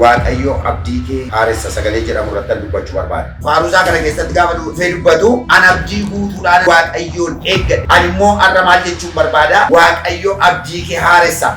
Waaqayyo abdii kee haaressa sagalee jedhamu irratti dubbachuu barbaada. Faaruusaa kana keessatti gaafa dhufee dubbatu an abdii guutuudhaan Waaqayyoon eeggadhe. Ani immoo har'a maal jechuun barbaada? Waaqayyo abdii kee haaressa.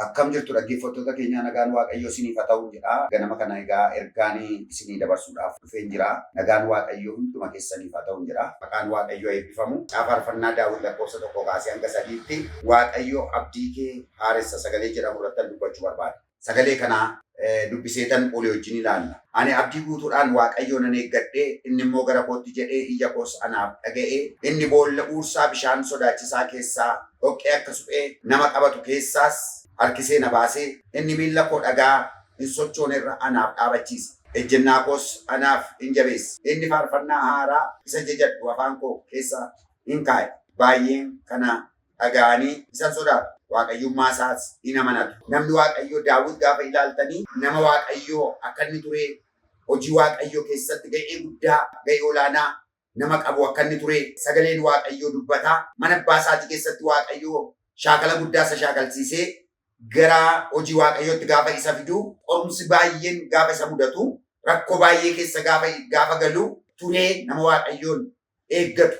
Akkam jirtu dhaggeeffattoota keenya, nagaan Waaqayyo isiniif haa ta'u jedha. Ganama kana egaa ergaanii isinii dabarsuudhaaf dhufeen jira. Nagaan Waaqayyo hunduma keessaniif haa ta'u jedha. Maqaan Waaqayyo eebbifamu. Faarfannaa Daawit lakkoofsa 1 kaasee hanga 3tti Waaqayyo abdii kee haaressa sagalee jedhamu irratti dubbachuu barbaada. Sagalee kana dubbiseetan olii wajjin ilaalla. Ani abdii guutuudhaan Waaqayyo nan eeggadhe, inni immoo gara kootti jedhee ija koos anaaf dhaga'e. Inni boolla uursaa bishaan sodaachisaa keessaa dhoqqee akka suphee nama qabatu keessaas harkisee na baasee, inni miilla koo dhagaa hin sochoone irra anaaf dhaabachiisa. Ejjennaa koos anaaf hin jabeessa. Inni faarfannaa haaraa isa jajadhu afaan koo keessa hin kaa'e. Baay'een kana dhaga'anii isan sodaatu. Waaqayyummaa isaas hin amanatu. Namni Waaqayyoo Daawit gaafa ilaaltanii nama Waaqayyoo akka inni ture, hojii Waaqayyoo keessatti ga'ee guddaa, ga'ee olaanaa nama qabu akka inni ture, sagaleen Waaqayyoo dubbataa. Mana abbaa isaatii keessatti Waaqayyoo shaakala guddaa isa shaakalsiisee gara hojii Waaqayyootti gaafa isa fidu, qorumsi baay'een gaafa isa mudatu, rakkoo baay'ee keessa gaafa galu turee nama Waaqayyoon eeggatu.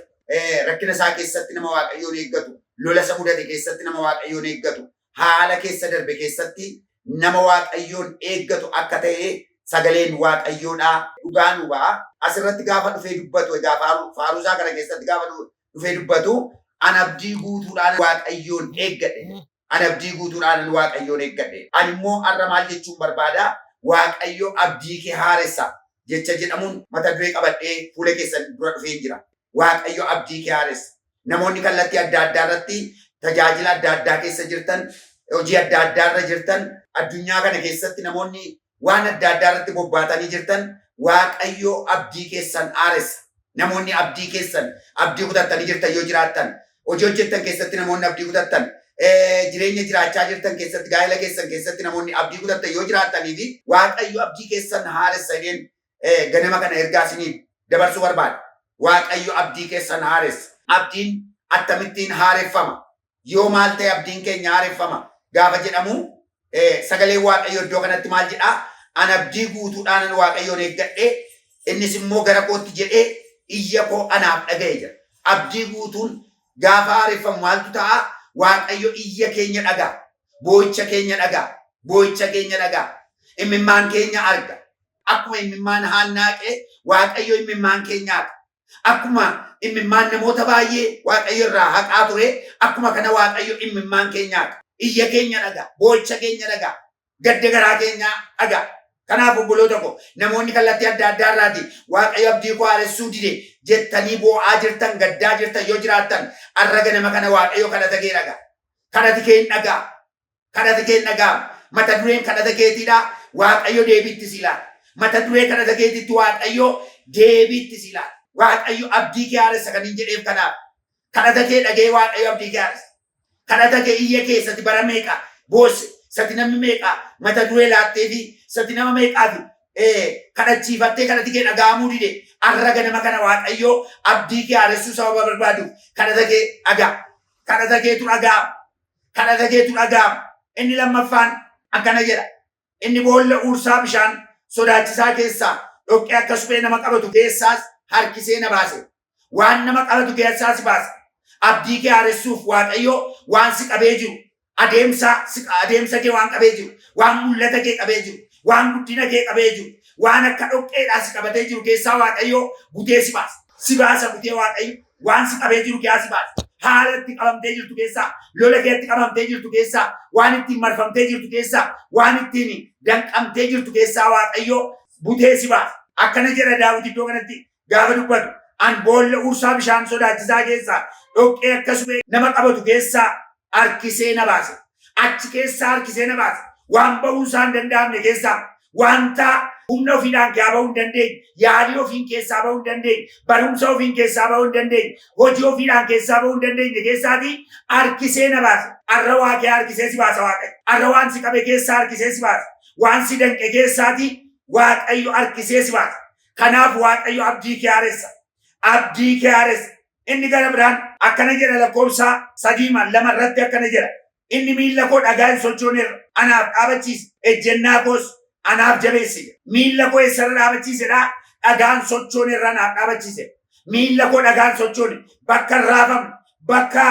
Rakkina isaa keessatti nama Waaqayyoon eeggatu. Lola isa mudate keessatti nama Waaqayyoon eeggatu. Haala keessa darbe keessatti nama Waaqayyoon eeggatu akka ta'e sagaleen Waaqayyoodhaa dhugaa nu ba'a. Asirratti gaafa dhufee dubbatu, egaa faaruusaa kana keessatti gaafa dhufee dubbatu, an abdii guutuudhaan Waaqayyoon eeggadhe. Ani abdii guutuudhaan Waaqayyoon eeggadhe. Ani immoo har'a maal jechuun barbaada? Waaqayyo abdii kee haaressa jecha jedhamuun mata duree qabadhee fuula keessan dura dhufee jira. Waaqayyo abdii kee haaressa. Namoonni kallattii adda addaa irratti tajaajila adda addaa keessa jirtan, hojii adda addaa irra jirtan, addunyaa kana keessatti namoonni waan adda addaa irratti bobbaatanii jirtan, Waaqayyo abdii keessan haaressa. Namoonni abdii keessan abdii kutattanii jirtan yoo jiraattan, hojii hojjettan keessatti namoonni abdii kutattan, jireenya jiraachaa jirtan keessatti, gaa'ela keessan keessatti namoonni abdii kutattan yoo jiraatanii fi Waaqayyo abdii keessan haaressa jedheen ganama kana ergaa isiniif dabarsuu barbaada. Waaqayyo abdii keessan haaressa. Abdiin akkamittiin haareffama? Yoo maal ta'e abdiin keenya haareffama gaafa jedhamu, sagaleen Waaqayyo iddoo kanatti maal jedhaa? An abdii guutuudhaan Waaqayyoon eeggadhe, innis immoo gara kootti jedhee iyya koo anaaf dhaga'e jedha. Abdii guutuun gaafa haareffamu maaltu ta'a? Waaqayyo iyya keenya dhagaa, boo'icha keenya dhagaa, boo'icha keenya dhagaa, imimmaan keenya arga. Akkuma imimmaan Haannaaqee Waaqayyo imimmaan keenya haqa. Akkuma imimmaan namoota baay'ee Waaqayyo irraa haqaa ture, akkuma kana Waaqayyo imimmaan keenya haqa. Iyya keenya dhagaa, boo'icha keenya dhagaa, gadda garaa keenya dhagaa. Kanaaf obboloota ko, namoonni kallattii adda addaa irraati Waaqayyo abdii koo haaressuu dide jettanii boo'aa jirtan, gaddaa jirtan yoo jiraattan, har'a ganama kana Waaqayyo kadhata kee dhagaa. Kadhati kee hin dhagaa. Kadhati kee hin dhagaa. Mata dureen kadhata keetiidha. Waaqayyo deebiitti si ilaala. Mata duree kadhata keetiitti Waaqayyo deebiitti si ilaala. Waaqayyo abdii kee haaressa kan hin jedheef kanaaf. Kadhata kee dhagee Waaqayyo abdii kee haaressa. Kadhata kee iyya keessatti bara meeqa boosse, sati namni meeqa mata duree laattee fi sati nama meeqaati kadhachiifattee kadhati kee dhaga'amuu dide, har'a ganama kana Waaqayyo abdii kee haaressuu sababa barbaadu kadhata kee dhagaa. Kadhata keetu dhaga'ama. Kadhata keetu dhaga'ama. Inni lammaffaan akkana jedha. Inni boolla uursaa bishaan sodaachisaa keessaa dhoqqee akka suphee nama qabatu keessaas harkisee na baase. Waan nama qabatu keessaas baase. Abdii kee haaressuuf Waaqayyo waan si qabee jiru, adeemsa kee waan qabee jiru, waan mul'ata kee qabee jiru, waan guddina kee qabee jiru, waan akka dhoqqeedhaa si qabatee jiru keessaa Waaqayyo butee si baasa. Si baasa butee Waaqayyo waan si qabee jiru keessaa si baasa. Haala itti qabamtee jirtu keessaa, lola keetti qabamtee jirtu keessaa, waan ittiin marfamtee jirtu keessaa, waan ittiin danqamtee jirtu keessaa Waaqayyo butee si baasa. Akkana jedha Daawit iddoo kanatti gaafa dubbatu, an boolla uursaa bishaan sodaachisaa keessaa dhoqqee akka suphee nama qabatu keessaa harkisee na baase. Achi keessaa harkisee na baase. Waan ba'uu isaan danda'amne keessaa, wanta humna ofiidhaan bahuu hin dandeenye, yaalii ofiin keessaa bahuu hin dandeenye, barumsa ofiin keessaa bahuu hin dandeenye, hojii ofiidhaan keessaa bahuu hin dandeenye keessaatii harkisee na baase. Arra Waaqee harkisee si baasa Waaqayyo. Arra waan si qabe keessaa harkisee si baasa. Waan si danqe keessaatii Waaqayyo harkisee si baasa. Kanaaf Waaqayyo abdii kee haaressa. Abdii kee haaressa. Inni gara biraan akkana jedha lakkoofsa 3:2 irratti akkana jedha. Inni miilla koo dhagaa hin sochooneerra anaaf dhaabachiise. Ejjennaa koos anaaf jabeesse. Miilla koo eessarra dhaabachiisedha? Dhagaan sochooneerra anaaf dhaabachiise. Miilla koo dhagaan sochoone bakka hin raafamne, bakka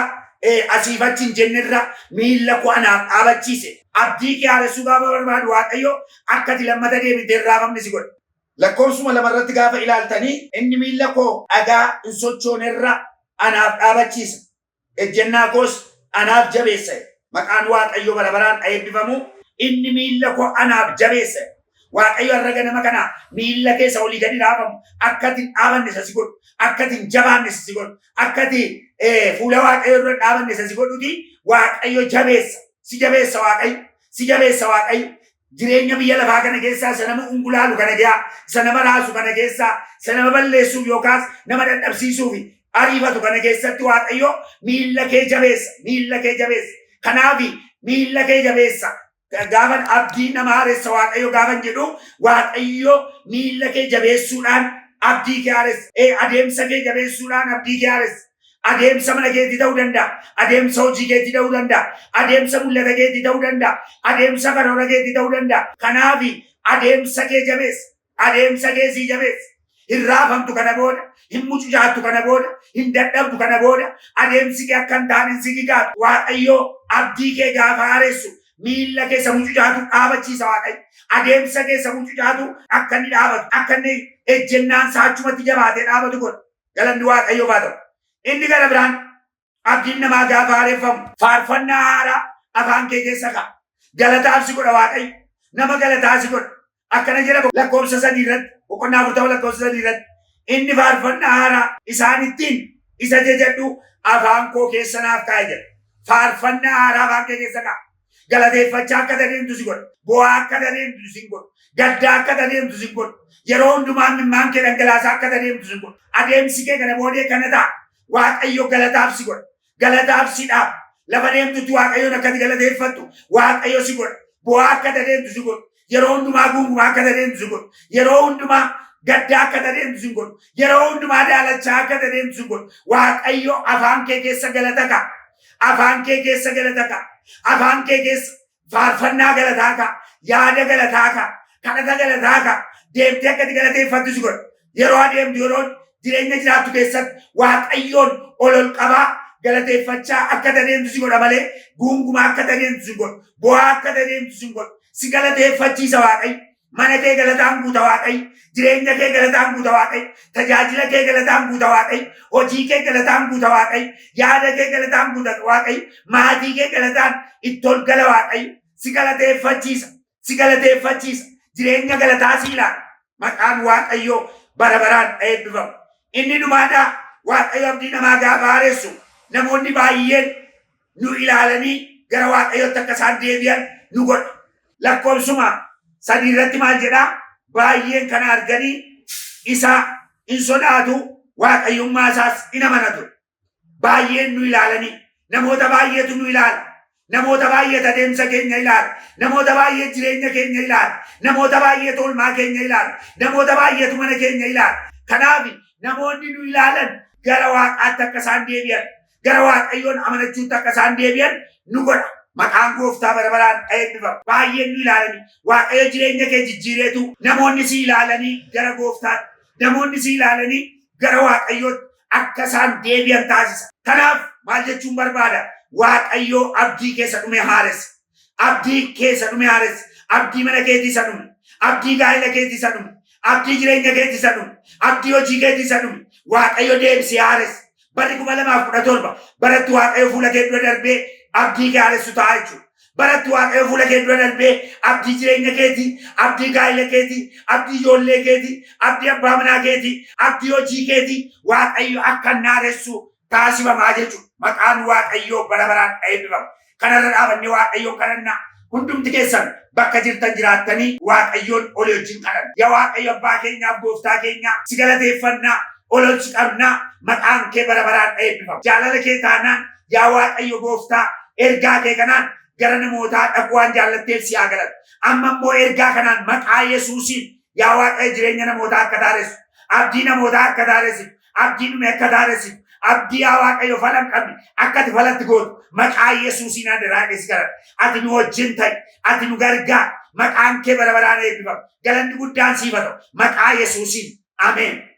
asiif achi hin jennerra miilla koo anaaf dhaabachiise. Abdii kee haaressuu gaafa barbaadu Waaqayyo akka ati lammata deebitee hin raafamne si godha. Lakkoofsuma 2 irratti gaafa ilaaltanii inni miilla koo dhagaa hin sochoonerra anaaf dhaabachiisa. Ejjennaa koos anaaf jabeessa. Maqaan Waaqayyo bara baraan eebbifamu. Inni miilla koo anaaf jabeessa. Waaqayyo har'a ganama kana miilla keessa olii gadi dhaabamu akka ati hin dhaabanne isa si godhu. Akka ati hin jabaanne isa si godhu. Akka ati fuula Waaqayyo irra dhaabanne isa si godhuti Waaqayyo jabeessa. Si jabeessa Waaqayyo. Si jabeessa Waaqayyo. Jireenya biyya lafaa kana keessaa isa nama ungulaalu kana gahaa, isa nama raasu kana keessaa, isa nama balleessuuf yookaas nama dadhabsiisuuf ariifatu kana keessatti Waaqayyo miilla kee jabeessa. Miilla kee jabeessa. Kanaaf miilla kee jabeessa. Gaafan abdii nama haaressa Waaqayyo gaafan jedhu Waaqayyo miilla kee jabeessuudhaan abdii kee haaressa. Adeemsa kee jabeessuudhaan abdii kee haaressa. Adeemsa mana keetii ta'uu danda'a. Adeemsa hojii keetii ta'uu danda'a. Adeemsa mul'ata keetii ta'uu danda'a. Adeemsa karoora keetii ta'uu danda'a. Kanaaf adeemsa kee jabeessa. Adeemsa kee sii jabeessa. Hin raafamtu kana booda, hin mucucaattu kana booda, hin dadhabdu kana booda, adeemsi kee akka hin taane si gigaatu. Waaqayyo abdii kee gaafa haaressu miilla keessa mucucaatu dhaabachiisa Waaqayyo. Adeemsa keessa mucucaatu akka inni dhaabatu, akka inni ejjennaan saachumatti jabaatee dhaabatu godha. Galanni Waaqayyoof haa ta'u. Inni gara biraan abdiin namaa gaafa haareffamu faarfannaa haaraa afaan kee keessa ka'a. Galataaf si godha Waaqayyo. Nama galataa si godha. Akkana jedha lakkoofsa 3 irratti, boqonnaa 40 lakkoofsa 3 irratti. Inni faarfannaa haaraa isaanittiin isa jajadhu afaan koo keessa naaf kaa'e jedha. Faarfannaa haaraa afaan kee keessa ka'a. Galateeffachaa akka adeemtu si godha. Bo'aa akka adeemtu si godha. Gaddaa akka adeemtu si godha. Yeroo hundumaa imimmaan kee dhangalaasaa akka adeemtu si godha. Adeemsi kee kana boodee kana ta'a. Waaqayyo galataaf si godha. Galataaf si dhaaba. Lafa deemtutti Waaqayyoon akka galateeffattu Waaqayyo si godha. Bo'aa akka adeemtu si godha. Yeroo hundumaa guungumaa akka adeemtu si godha. Yeroo hundumaa gaddaa akka adeemtu si godha. Yeroo hundumaa daalachaa akka adeemtu si godha. Waaqayyo afaan kee keessa galata ka'a. Afaan kee keessa galata ka'a. Afaan kee keessa faarfannaa galataa ka'a. Yaada galataa ka'a. Kadhata galataa ka'a. Deemtee akka galateeffattu si godha. Yeroo adeemtu yeroo jireenya jiraattu keessatti Waaqayyoon ol qabaa galateeffachaa akka adeemtu si godha malee guungumaa akka adeemtu si godha. Bo'aa akka adeemtu si godha. Si galateeffachiisa Waaqayyo. Mana kee galataan guuta Waaqayyo. Jireenya kee galataan guuta Waaqayyo. Tajaajila kee galataan guuta Waaqayyo. Hojii kee galataan guuta Waaqayyo. Yaada kee galataan guuta Waaqayyo. Maatii kee galataan itti ol gala Waaqayyo. Si galateeffachiisa. Si galateeffachiisa. Jireenya galataa si ilaala. Maqaan Waaqayyoo bara baraan eebbifamu. Inni dhumaadhaa Waaqayyo abdii namaa gaafa haaressu namoonni baay'een nu ilaalanii gara Waaqayyootti akka isaan deebi'an nu godha. Lakkoofsuma 3 irratti maal jedhaa? Baay'een kana arganii isa hin sodaatu, Waaqayyummaa isaas hin amanatu. Baay'een nu ilaalanii namoota baay'eetu nu ilaala. Namoota baay'eetu adeemsa keenya ilaala. Namoota baay'eetu jireenya keenya ilaala. Namoota baay'eetu oolmaa keenya ilaala. Namoota baay'eetu mana keenya ilaala. Kanaaf namoonni nu ilaalan gara Waaqaatti akka isaan deebi'an, gara Waaqayyoon amanachuutti akka isaan deebi'an nu godha. Maqaan Gooftaa bara baraan eebbifamu. Baay'een nu ilaalanii Waaqayyo jireenya kee jijjiireetu namoonni si ilaalanii gara Gooftaatti, namoonni si ilaalanii gara Waaqayyootti akka isaan deebi'an taasisa. Kanaaf maal jechuun barbaada? Waaqayyo abdii keessa dhume haaressa. Abdii keessa dhume haaressa. Abdii mana keetii isa dhume. Abdii gaa'ela keetii isa dhume. Abdii jireenya keetii isa dhume. Abdii hojii keetii isa dhume. Waaqayyo deebisee haaressa. Bara 2017 baratti Waaqayyo fuula kee dura darbee abdii kee haaressu ta'a jechuudha. Baratti Waaqayyo fuula kee dura darbee abdii jireenya keetii, abdii gaa'ela keetii, abdii ijoollee keetii, abdii abbaa manaa keetii, abdii hojii keetii Waaqayyo akka haaressu taasifamaa jechuudha. Maqaan Waaqayyoo bara baraan eebbifamu. Kanarra dhaabannee Waaqayyoon kadhannaa. hundumti keessan bakka jirtan jiraattanii Waaqayyoon olii wajjin kadhan. Yaa Waaqayyo abbaa keenyaaf gooftaa keenya si galateeffannaa ololchi qabnaa maqaan kee bara baraan eebbifamu. Jaalala kee taanaan yaa Waaqayyo gooftaa ergaa kee kanaan gara namootaa dhaquu waan jaallatteef si haa galatu. Amma immoo ergaa kanaan maqaa Yesuusiin yaa Waaqayyo jireenya namootaa akka taaressu, abdii namootaa akka taaressu, abdii nume akka taaressu, abdii yaa Waaqayyo fala hin qabne akka ati falatti gootu maqaa Yesuusiin adiraa keessa galan. Ati nu wajjin ta'i, ati nu gargaar. Maqaan kee bara baraan eebbifamu. Galanni guddaan siif haa ta'u maqaa Yesuusiin. Ameen.